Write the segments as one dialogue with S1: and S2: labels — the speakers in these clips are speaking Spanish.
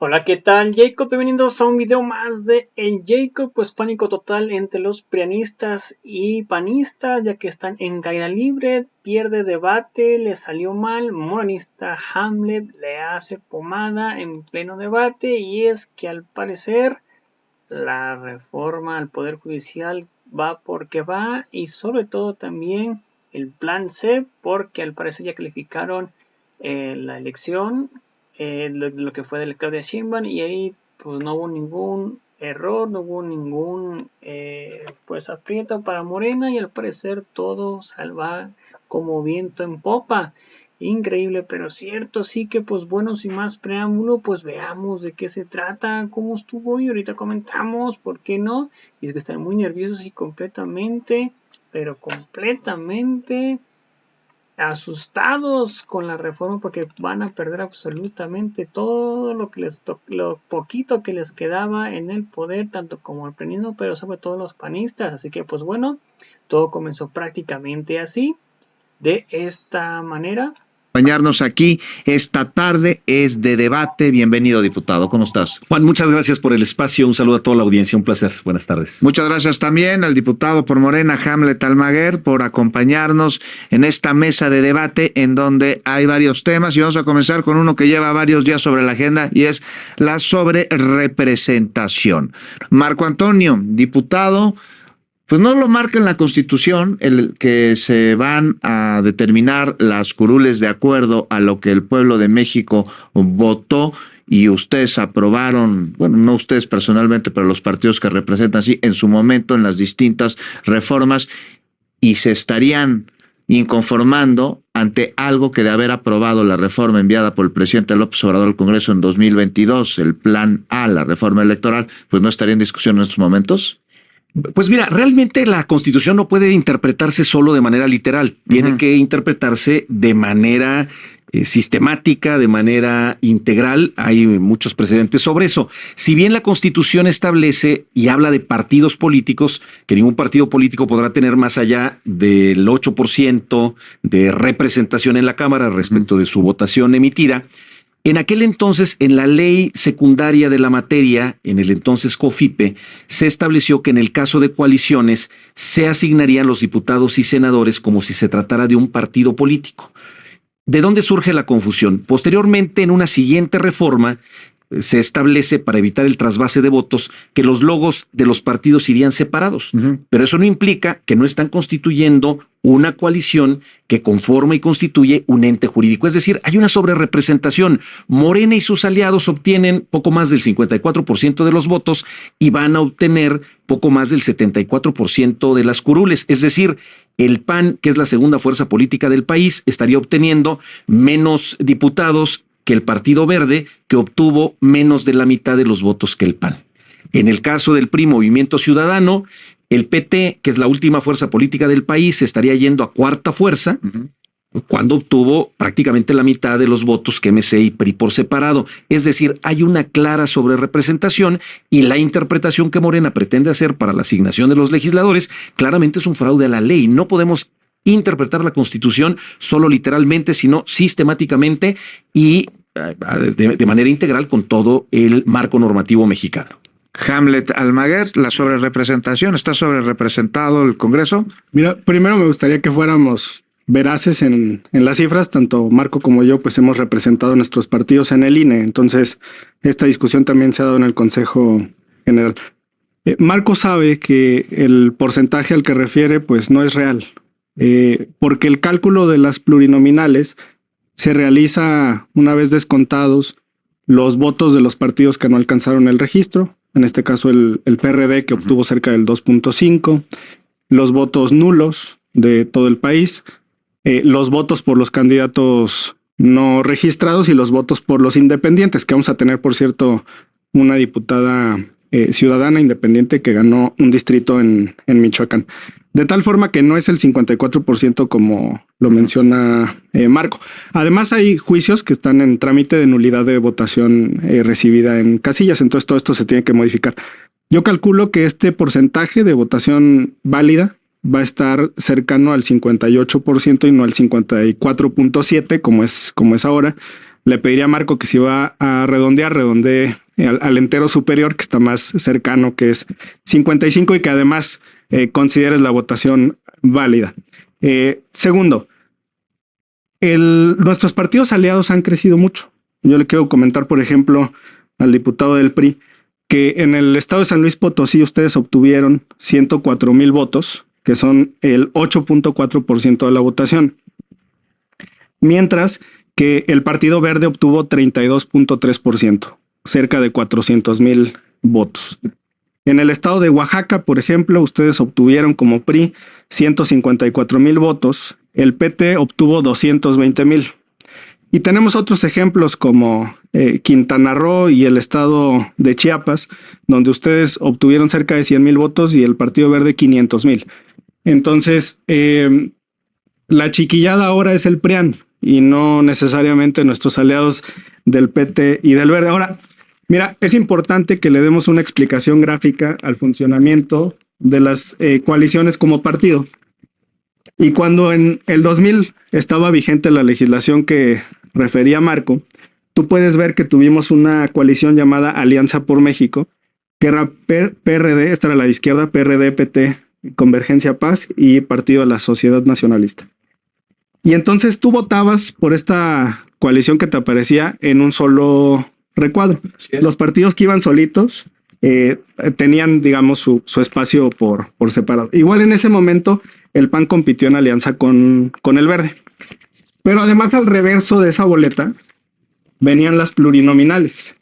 S1: Hola, ¿qué tal, Jacob? Bienvenidos a un video más de El Jacob. Pues pánico total entre los prianistas y panistas, ya que están en caída libre. Pierde debate, le salió mal. Morenista Hamlet le hace pomada en pleno debate, y es que al parecer la reforma al Poder Judicial va porque va, y sobre todo también el plan C, porque al parecer ya calificaron la elección, lo que fue de Claudia Sheinbaum, y ahí pues no hubo ningún error, no hubo ningún pues aprieto para Morena, y al parecer todo salva como viento en popa. Increíble pero cierto. Así que pues bueno, sin más preámbulo, pues veamos de qué se trata, cómo estuvo, y ahorita comentamos por qué no. Y es que están muy nerviosos y completamente, pero completamente asustados con la reforma, porque van a perder absolutamente todo lo que lo poquito que les quedaba en el poder, tanto como el PRIismo, pero sobre todo los panistas. Así que pues bueno, todo comenzó prácticamente así, de esta manera.
S2: Acompañarnos aquí esta tarde es de debate. Bienvenido, diputado. ¿Cómo estás?
S3: Juan, muchas gracias por el espacio. Un saludo a toda la audiencia. Un placer. Buenas tardes.
S2: Muchas gracias también al diputado por Morena, Hamlet Almaguer, por acompañarnos en esta mesa de debate en donde hay varios temas, y vamos a comenzar con uno que lleva varios días sobre la agenda, y es la sobrerepresentación. Marco Antonio, diputado, pues no lo marca en la Constitución el que se van a determinar las curules de acuerdo a lo que el pueblo de México votó y ustedes aprobaron, bueno, no ustedes personalmente, pero los partidos que representan, sí, en su momento en las distintas reformas, y se estarían inconformando ante algo que, de haber aprobado la reforma enviada por el presidente López Obrador al Congreso en 2022, el Plan A, la reforma electoral, pues no estaría en discusión en estos momentos.
S3: Pues mira, realmente la Constitución no puede interpretarse solo de manera literal, tiene que interpretarse de manera sistemática, de manera integral. Hay muchos precedentes sobre eso. Si bien la Constitución establece y habla de partidos políticos, que ningún partido político podrá tener más allá del 8% de representación en la Cámara respecto de su votación emitida, en aquel entonces, en la ley secundaria de la materia, en el entonces COFIPE, se estableció que en el caso de coaliciones se asignarían los diputados y senadores como si se tratara de un partido político. ¿De dónde surge la confusión? Posteriormente, en una siguiente reforma, se establece, para evitar el trasvase de votos, que los logos de los partidos irían separados. Pero eso no implica que no están constituyendo una coalición que conforma y constituye un ente jurídico. Es decir, hay una sobrerepresentación. Morena y sus aliados obtienen poco más del 54% de los votos y van a obtener poco más del 74% de las curules. Es decir, el PAN, que es la segunda fuerza política del país, estaría obteniendo menos diputados que el Partido Verde, que obtuvo menos de la mitad de los votos que el PAN. En el caso del PRI, Movimiento Ciudadano, el PT, que es la última fuerza política del país, estaría yendo a cuarta fuerza, cuando obtuvo prácticamente la mitad de los votos que MC y PRI por separado. Es decir, hay una clara sobrerepresentación, y la interpretación que Morena pretende hacer para la asignación de los legisladores claramente es un fraude a la ley. No podemos interpretar la Constitución solo literalmente, sino sistemáticamente y de manera integral con todo el marco normativo mexicano.
S2: Hamlet Almaguer, la sobrerepresentación, ¿está sobrerepresentado el Congreso?
S4: Mira, primero me gustaría que fuéramos veraces en las cifras. Tanto Marco como yo pues hemos representado nuestros partidos en el INE, entonces esta discusión también se ha dado en el Consejo General. Marco sabe que el porcentaje al que refiere pues no es real. Porque el cálculo de las plurinominales se realiza una vez descontados los votos de los partidos que no alcanzaron el registro, en este caso el PRD, que obtuvo cerca del 2.5, los votos nulos de todo el país, los votos por los candidatos no registrados y los votos por los independientes, que vamos a tener, por cierto, una diputada ciudadana independiente que ganó un distrito en Michoacán. De tal forma que no es el 54% como lo menciona Marco. Además, hay juicios que están en trámite de nulidad de votación recibida en casillas. Entonces todo esto se tiene que modificar. Yo calculo que este porcentaje de votación válida va a estar cercano al 58% y no al 54.7% como es ahora. le pediría a Marco que si va a redondee al entero superior, que está más cercano, que es 55, y que además consideres la votación válida. Segundo, nuestros partidos aliados han crecido mucho. Yo le quiero comentar, por ejemplo, al diputado del PRI, que en el estado de San Luis Potosí ustedes obtuvieron 104,000 votos, que son el 8.4% de la votación. Mientras que el Partido Verde obtuvo 32.3%, cerca de 400,000 votos. En el estado de Oaxaca, por ejemplo, ustedes obtuvieron como PRI 154,000 votos, el PT obtuvo 220,000. Y tenemos otros ejemplos como Quintana Roo y el estado de Chiapas, donde ustedes obtuvieron cerca de 100,000 votos y el Partido Verde 500,000. Entonces, la chiquillada ahora es el PRIAN y no necesariamente nuestros aliados del PT y del Verde. Ahora, mira, es importante que le demos una explicación gráfica al funcionamiento de las coaliciones como partido. Y cuando en el 2000 estaba vigente la legislación que refería Marco, tú puedes ver que tuvimos una coalición llamada Alianza por México, que era PRD, esta era la de izquierda, PRD, PT, Convergencia Paz y Partido de la Sociedad Nacionalista. Y entonces tú votabas por esta coalición que te aparecía en un solo recuadro. Sí. Los partidos que iban solitos tenían, digamos, su espacio por separado. Igual en ese momento el PAN compitió en alianza con el Verde. Pero además al reverso de esa boleta venían las plurinominales.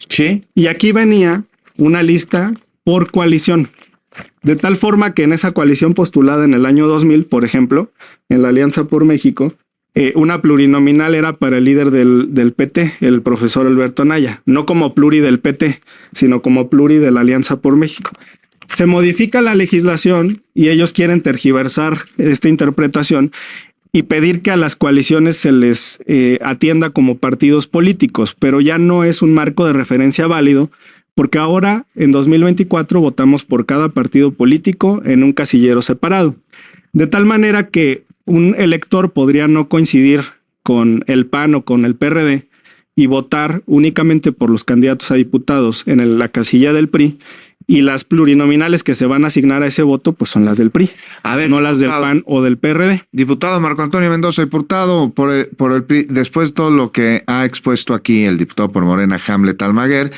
S2: Sí.
S4: Y aquí venía una lista por coalición. De tal forma que en esa coalición postulada en el año 2000, por ejemplo, en la Alianza por México, una plurinominal era para el líder del PT, el profesor Alberto Anaya, no como pluri del PT, sino como pluri de la Alianza por México. Se modifica la legislación y ellos quieren tergiversar esta interpretación y pedir que a las coaliciones se les atienda como partidos políticos, pero ya no es un marco de referencia válido, porque ahora en 2024 votamos por cada partido político en un casillero separado. De tal manera que un elector podría no coincidir con el PAN o con el PRD y votar únicamente por los candidatos a diputados en la casilla del PRI, y las plurinominales que se van a asignar a ese voto pues son las del PRI, no las del PAN o del PRD.
S2: Diputado Marco Antonio Mendoza, diputado por el PRI, después de todo lo que ha expuesto aquí el diputado por Morena, Hamlet Almaguer,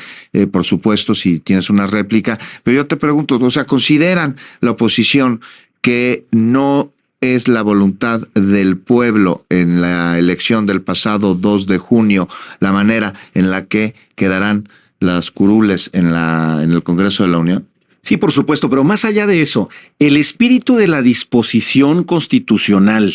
S2: por supuesto, si tienes una réplica, pero yo te pregunto, o sea, ¿consideran la oposición que no es la voluntad del pueblo en la elección del pasado 2 de junio la manera en la que quedarán las curules en el Congreso de la Unión?
S3: Sí, por supuesto, pero más allá de eso, el espíritu de la disposición constitucional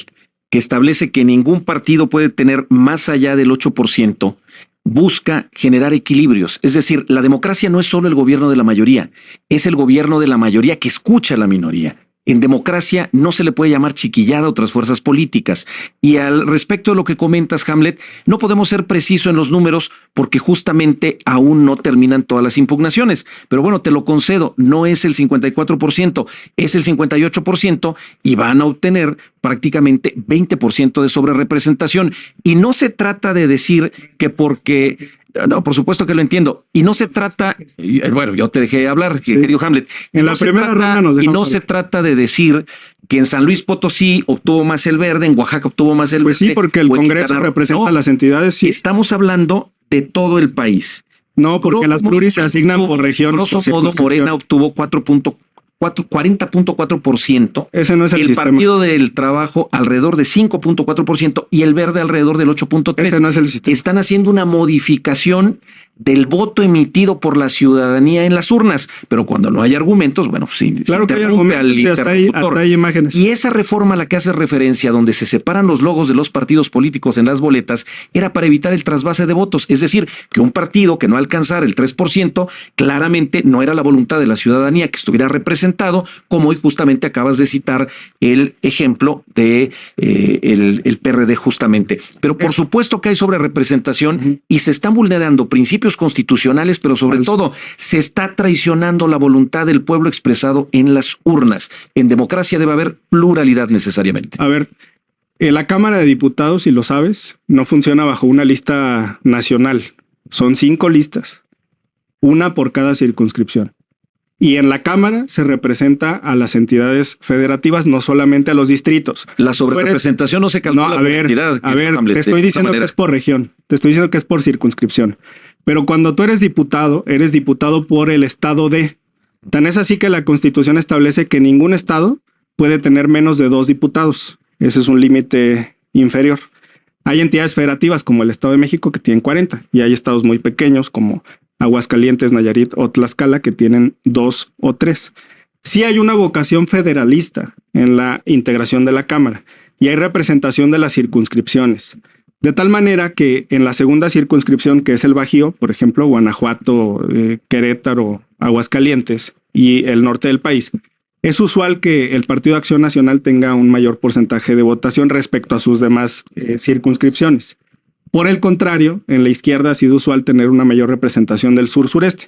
S3: que establece que ningún partido puede tener más allá del 8%, busca generar equilibrios. Es decir, la democracia no es solo el gobierno de la mayoría, es el gobierno de la mayoría que escucha a la minoría. En democracia no se le puede llamar chiquillada a otras fuerzas políticas. Y al respecto de lo que comentas, Hamlet, no podemos ser precisos en los números porque justamente aún no terminan todas las impugnaciones. Pero bueno, te lo concedo, no es el 54%, es el 58% y van a obtener prácticamente 20% de sobrerepresentación. Y no se trata de decir que porque... No, por supuesto que lo entiendo. Y no se trata, bueno, yo te dejé hablar, sí, querido Hamlet.
S4: En la primera ronda nos dejamos.
S3: Y no se trata de decir que en San Luis Potosí obtuvo más el Verde, en Oaxaca obtuvo más el Verde.
S4: Pues sí, porque el Congreso representa a las entidades. Sí.
S3: Estamos hablando de todo el país.
S4: No, porque las pluris se asignan por región.
S3: Grosso modo, Morena obtuvo 40.4%.
S4: Ese no es el sistema.
S3: Partido del Trabajo alrededor de 5.4% y el Verde alrededor del 8.3%.
S4: Ese no es el sistema.
S3: Están haciendo una modificación del voto emitido por la ciudadanía en las urnas, pero cuando no hay argumentos, bueno, sí,
S4: claro que hay argumentos, sí, hasta hay imágenes.
S3: Y esa reforma a la que hace referencia, donde se separan los logos de los partidos políticos en las boletas, era para evitar el trasvase de votos, es decir, que un partido que no alcanzara el 3%, claramente no era la voluntad de la ciudadanía que estuviera representado, como hoy justamente acabas de citar el ejemplo de el PRD justamente. Pero por supuesto que hay sobrerepresentación y se están vulnerando principios constitucionales, pero sobre todo se está traicionando la voluntad del pueblo expresado en las urnas. En democracia debe haber pluralidad necesariamente.
S4: A ver, La Cámara de Diputados, si lo sabes, no funciona bajo una lista nacional. Son 5 listas, una por cada circunscripción. Y en la Cámara se representa a las entidades federativas, no solamente a los distritos.
S3: La sobrerepresentación no se calcula
S4: por entidad. A ver, te estoy diciendo que es por región, te estoy diciendo que es por circunscripción. Pero cuando tú eres diputado por el estado de. Tan es así que la Constitución establece que ningún estado puede tener menos de 2 diputados. Ese es un límite inferior. Hay entidades federativas como el Estado de México que tienen 40 y hay estados muy pequeños como Aguascalientes, Nayarit o Tlaxcala que tienen 2 o 3. Sí hay una vocación federalista en la integración de la Cámara y hay representación de las circunscripciones. De tal manera que en la segunda circunscripción, que es el Bajío, por ejemplo, Guanajuato, Querétaro, Aguascalientes y el norte del país, es usual que el Partido de Acción Nacional tenga un mayor porcentaje de votación respecto a sus demás circunscripciones. Por el contrario, en la izquierda ha sido usual tener una mayor representación del sur-sureste.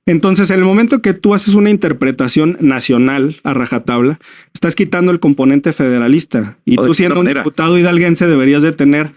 S4: Entonces, en el momento que tú haces una interpretación nacional a rajatabla, estás quitando el componente federalista. Y tú, siendo un diputado hidalguense, deberías de tener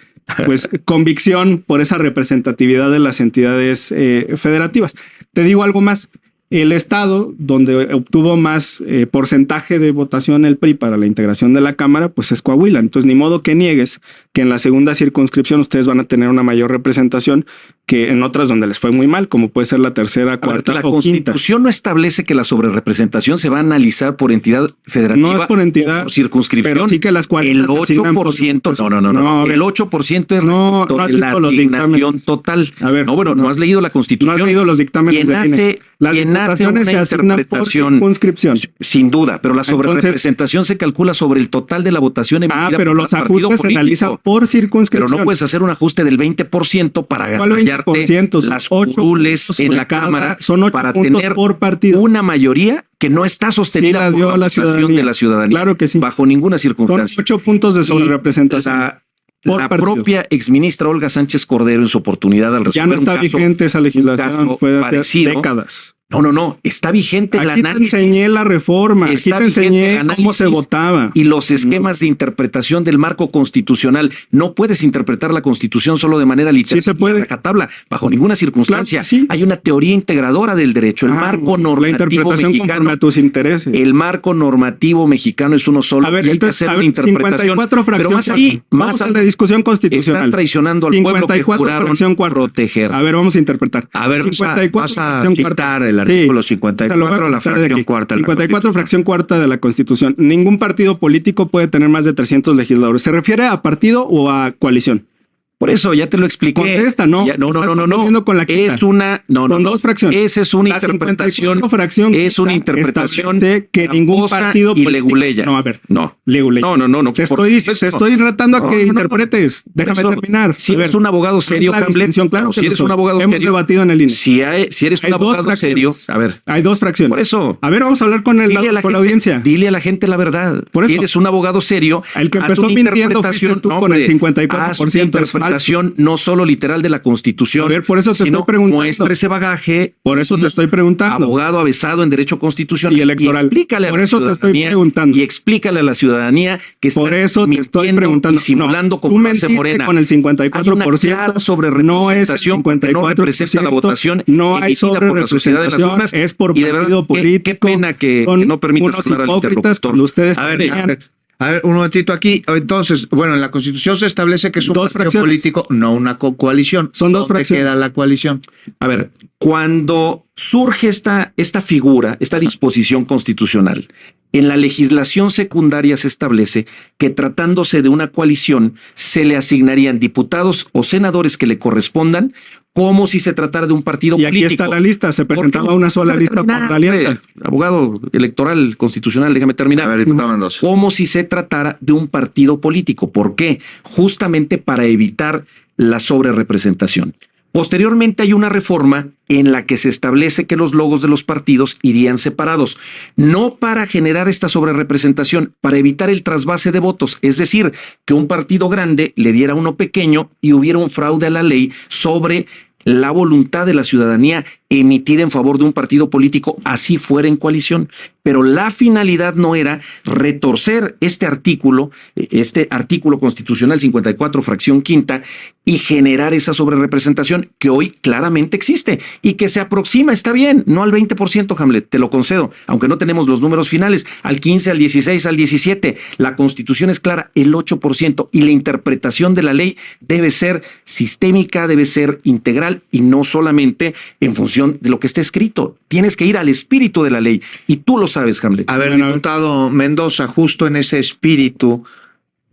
S4: pues convicción por esa representatividad de las entidades federativas. Te digo algo más. El estado donde obtuvo más porcentaje de votación el PRI para la integración de la Cámara, pues es Coahuila. Entonces, ni modo que niegues que en la segunda circunscripción ustedes van a tener una mayor representación que en otras donde les fue muy mal, como puede ser la tercera, cuarta
S3: la
S4: o quinta.
S3: Constitución no establece que la sobrerepresentación se va a analizar por entidad federativa.
S4: No es por entidad,
S3: por circunscripción.
S4: Pero sí que las 40
S3: el 8%, no. El 8% es respecto de la asignación total.
S4: A ver,
S3: no has leído la Constitución.
S4: No has leído los dictámenes de INE. Las diputaciones se asignan por circunscripción.
S3: Sin duda, pero la sobrerepresentación se calcula sobre el total de la votación emitida.
S4: Pero los ajustes se analizan por circunscripción.
S3: Pero no puedes hacer un ajuste del 20% para hallarte las curules en la Cámara
S4: son 8
S3: para
S4: puntos
S3: tener
S4: por partido.
S3: Una mayoría que no está sostenida por la votación de la ciudadanía.
S4: Claro que sí.
S3: Bajo ninguna circunstancia.
S4: Son 8 puntos de sobrerepresentación.
S3: La propia exministra Olga Sánchez Cordero, en su oportunidad al resolver
S4: ya no está vigente esa legislación, fue de décadas.
S3: No, está vigente el análisis.
S4: Aquí te enseñé la reforma, aquí te enseñé cómo se votaba.
S3: Y los esquemas de interpretación del marco constitucional. No puedes interpretar la Constitución solo de manera literal.
S4: Sí se puede.
S3: Rajatabla, bajo ninguna circunstancia.
S4: Claro, sí.
S3: Hay una teoría integradora del derecho. El marco normativo
S4: la interpretación
S3: mexicano,
S4: conforme a tus intereses.
S3: El marco normativo mexicano es uno solo.
S4: A ver,
S3: y hay
S4: entonces,
S3: que hacer una interpretación.
S4: 54 fracción.
S3: Pero más
S4: allá de discusión constitucional.
S3: Están traicionando al pueblo que juraron proteger.
S4: A ver, vamos a interpretar.
S2: A ver, vas a quitar el artículo 54. La fracción cuarta.
S4: 54, fracción cuarta de la Constitución. Ningún partido político puede tener más de 300 legisladores. ¿Se refiere a partido o a coalición?
S3: Por eso ya te lo expliqué.
S4: Contesta, no.
S3: No.
S4: Con la quita.
S3: Es una. No.
S4: Con 2 fracciones.
S3: Esa es una interpretación.
S4: Es
S3: una interpretación
S4: que ningún partido
S3: y leguleya.
S4: No, a ver.
S3: No.
S4: Leguleya.
S3: No.
S4: Te estoy retando a que interpretes. Déjame terminar.
S3: Si eres un abogado serio,
S4: Hamlet. Claro,
S3: si eres un abogado serio.
S4: Hemos debatido en el INE.
S3: Si eres un abogado serio. A ver.
S4: Hay 2 fracciones.
S3: Por eso.
S4: A ver, vamos a hablar con la audiencia.
S3: Dile a la gente la verdad.
S4: Por eso.
S3: Si eres un abogado serio.
S4: El que empezó mintiendo fuiste tú con el 54%.
S3: Interpretación no solo literal de la Constitución.
S4: A ver, por eso te estoy preguntando.
S3: Muestra ese bagaje.
S4: Por eso te estoy preguntando.
S3: Abogado avesado en derecho constitucional
S4: y electoral.
S3: Explícale
S4: por eso te estoy preguntando.
S3: Y explícale a la ciudadanía que
S4: por eso te estoy preguntando.
S3: Y simulando como
S4: hace
S3: Morena.
S4: Con el 54%.
S3: Sobre
S4: no es el 54%.
S3: No representa la votación.
S4: No hay sobre por la sociedad de las urnas. Es por partido político.
S3: Qué pena que no permitas hablar al interlocutor.
S4: Ustedes
S2: a ver, un momentito aquí. Entonces, bueno, en la Constitución se establece que es un partido político, no una coalición.
S4: Son 2 fracciones.
S2: ¿Dónde queda la coalición?
S3: A ver, cuando surge esta figura, esta disposición constitucional, en la legislación secundaria se establece que tratándose de una coalición se le asignarían diputados o senadores que le correspondan como si se tratara de un partido político.
S4: Y aquí está la lista, se presentaba una sola lista por la alianza.
S3: Abogado electoral constitucional, déjame terminar.
S2: A ver, diputado Mendoza.
S3: Como si se tratara de un partido político. ¿Por qué? Justamente para evitar la sobrerepresentación. Posteriormente hay una reforma en la que se establece que los logos de los partidos irían separados, no para generar esta sobrerepresentación, para evitar el trasvase de votos, es decir, que un partido grande le diera a uno pequeño y hubiera un fraude a la ley sobre la voluntad de la ciudadanía emitida en favor de un partido político, así fuera en coalición. Pero la finalidad no era retorcer este artículo constitucional 54, fracción quinta, y generar esa sobrerepresentación que hoy claramente existe y que se aproxima, está bien, no al 20%, Hamlet, te lo concedo, aunque no tenemos los números finales, al 15, al 16, al 17. La Constitución es clara, el 8%, y la interpretación de la ley debe ser sistémica, debe ser integral y no solamente en función de lo que esté escrito. Tienes que ir al espíritu de la ley y tú lo sabes, Hamlet.
S2: A ver, diputado Mendoza, justo en ese espíritu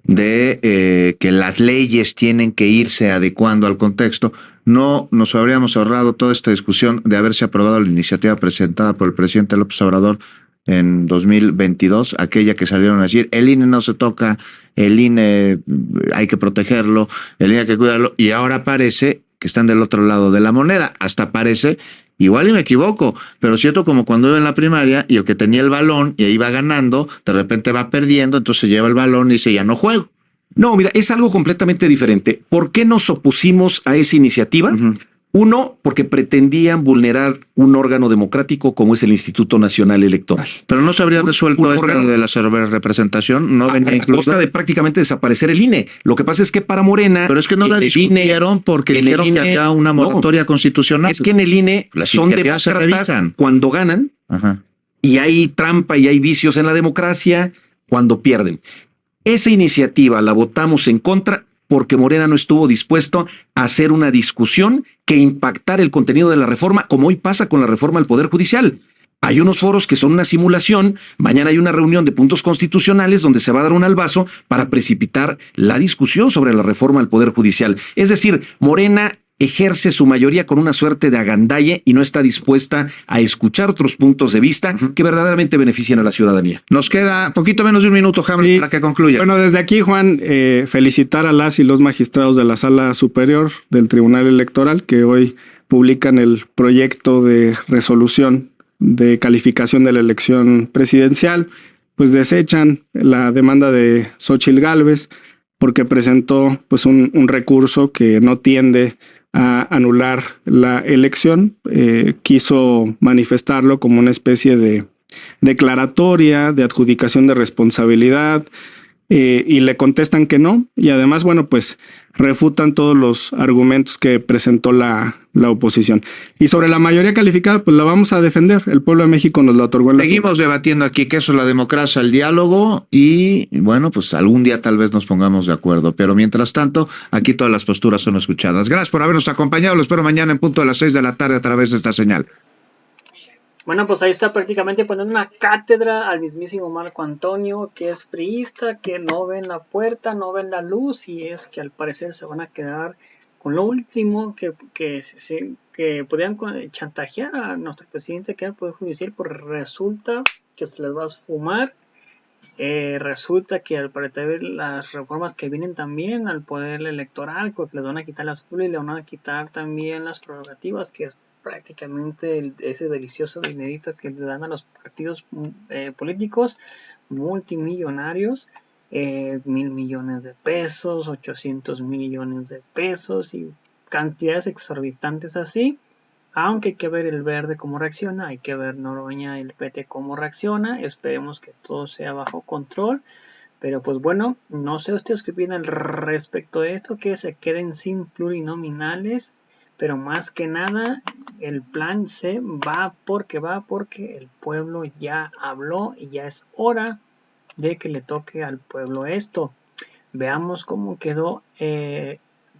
S2: de que las leyes tienen que irse adecuando al contexto, no nos habríamos ahorrado toda esta discusión de haberse aprobado la iniciativa presentada por el presidente López Obrador en 2022, aquella que salieron a decir, el INE no se toca, el INE hay que protegerlo, el INE hay que cuidarlo, y ahora parece que están del otro lado de la moneda, hasta parece, igual y me equivoco, pero cierto como cuando iba en la primaria y el que tenía el balón y iba ganando, de repente va perdiendo, entonces lleva el balón y dice, ya no juego.
S3: No, mira, es algo completamente diferente. ¿Por qué nos opusimos a esa iniciativa? Uno, porque pretendían vulnerar un órgano democrático como es el Instituto Nacional Electoral.
S2: Pero no se habría resuelto esto de la representación, no venía incluso.
S3: Costa de prácticamente desaparecer el INE. Lo que pasa es que para Morena.
S2: Pero es que no la discutieron porque dijeron que había una moratoria constitucional.
S3: Es que en el INE son demócratas cuando ganan.
S2: Ajá.
S3: Y hay trampa y hay vicios en la democracia cuando pierden. Esa iniciativa la votamos en contra porque Morena no estuvo dispuesto a hacer una discusión que impactara el contenido de la reforma, como hoy pasa con la reforma del Poder Judicial. Hay unos foros que son una simulación, mañana hay una reunión de puntos constitucionales donde se va a dar un albazo para precipitar la discusión sobre la reforma del Poder Judicial. Es decir, Morena ejerce su mayoría con una suerte de agandalle y no está dispuesta a escuchar otros puntos de vista que verdaderamente beneficien a la ciudadanía.
S2: Nos queda poquito menos de un minuto, Hamlet, para que concluya.
S4: Bueno, desde aquí, Juan, felicitar a las y los magistrados de la Sala Superior del Tribunal Electoral que hoy publican el proyecto de resolución de calificación de la elección presidencial, pues desechan la demanda de Xóchitl Gálvez porque presentó pues un recurso que no tiende a anular la elección, quiso manifestarlo como una especie de declaratoria, de adjudicación de responsabilidad, y le contestan que no, y además, bueno, pues refutan todos los argumentos que presentó la oposición. Y sobre la mayoría calificada, pues la vamos a defender. El pueblo de México nos la otorgó.
S2: Seguimos debatiendo aquí que eso es la democracia, el diálogo, y bueno, pues algún día tal vez nos pongamos de acuerdo. Pero mientras tanto, aquí todas las posturas son escuchadas. Gracias por habernos acompañado. Lo espero mañana en punto de las 6 de la tarde a través de esta señal.
S1: Bueno, pues ahí está prácticamente poniendo una cátedra al mismísimo Marco Antonio, que es priista, que no ven la puerta, no ven la luz, y es que al parecer se van a quedar con lo último que podían chantajear a nuestro presidente, que era el Poder Judicial, pues resulta que se les va a esfumar. Resulta que al parecer las reformas que vienen también al poder electoral, pues les van a quitar las pulgas y le van a quitar también las prerrogativas, que es prácticamente ese delicioso dinerito que le dan a los partidos políticos multimillonarios, 1.000 millones de pesos, 800 millones de pesos y cantidades exorbitantes así. Aunque hay que ver el Verde cómo reacciona, hay que ver Noroña y el PT cómo reacciona. Esperemos que todo sea bajo control. Pero pues bueno, no sé ustedes qué opinan respecto de esto, que se queden sin plurinominales. Pero más que nada, el plan C va porque el pueblo ya habló y ya es hora de que le toque al pueblo esto. Veamos cómo quedó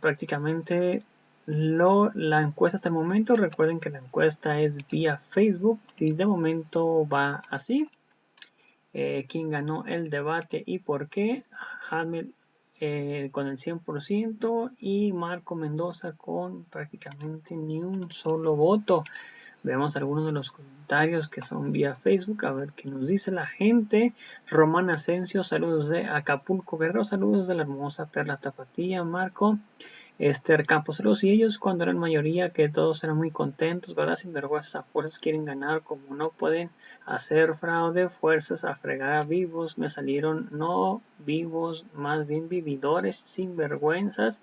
S1: prácticamente la encuesta hasta el momento. Recuerden que la encuesta es vía Facebook y de momento va así. ¿Quién ganó el debate y por qué? Hamlet con el 100% y Marco Mendoza con prácticamente ni un solo voto. Veamos algunos de los comentarios que son vía Facebook, a ver qué nos dice la gente. Román Asensio, saludos de Acapulco Guerrero, saludos de la hermosa Perla Tapatía, Marco. Esther Campos, saludos. Y ellos cuando eran mayoría que todos eran muy contentos, ¿verdad? Sinvergüenzas a fuerzas quieren ganar, como no pueden hacer fraude, fuerzas a fregar a vivos, me salieron no vivos, más bien vividores, sinvergüenzas.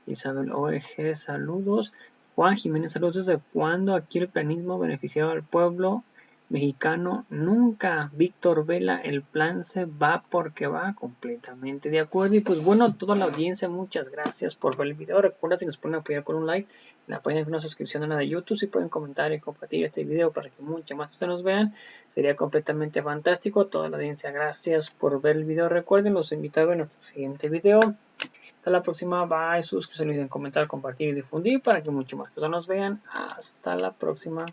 S1: Isabel OEG, saludos. Juan Jiménez, saludos. ¿Desde cuándo aquí el planismo beneficiaba al pueblo mexicano? Nunca. Víctor Vela, el plan se va porque va, completamente de acuerdo. Y pues bueno, toda la audiencia, muchas gracias por ver el video. Recuerda, si nos pueden apoyar con un like, en la página, una suscripción a la de YouTube, si pueden comentar y compartir este video para que muchas más personas nos vean, sería completamente fantástico. Toda la audiencia, gracias por ver el video. Recuerden, los invito a ver nuestro siguiente video. Hasta la próxima, bye, suscríbanse, no olviden comentar, compartir y difundir para que mucho más personas nos vean. Hasta la próxima.